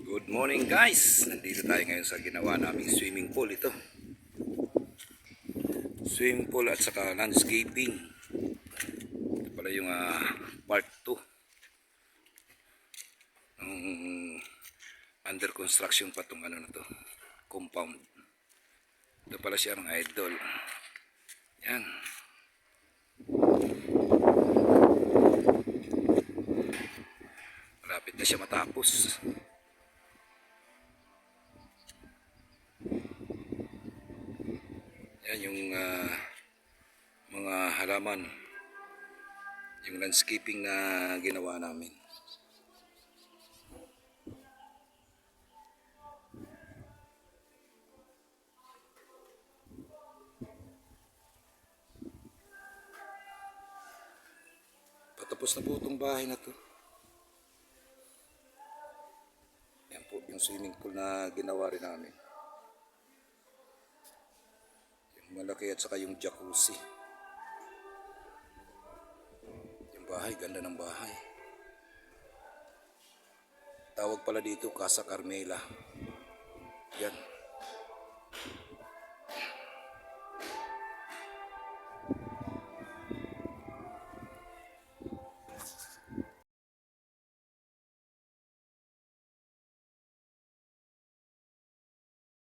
Good morning guys! Nandito tayo ngayon sa ginawa naming swimming pool ito. Swimming pool at saka landscaping. Ito pala yung part 2 under construction pa itong ano na to, compound. Ito pala siya mga idol. Yan. Malapit na siya matapos. Yan yung mga halaman, yung landscaping na ginawa namin. Patapos na po itong bahay na to. Yan po yung swimming pool na ginawa rin namin. Malaki at saka yung jacuzzi. Yung bahay, ganda ng bahay. Tawag pala dito Casa Carmela. Yan.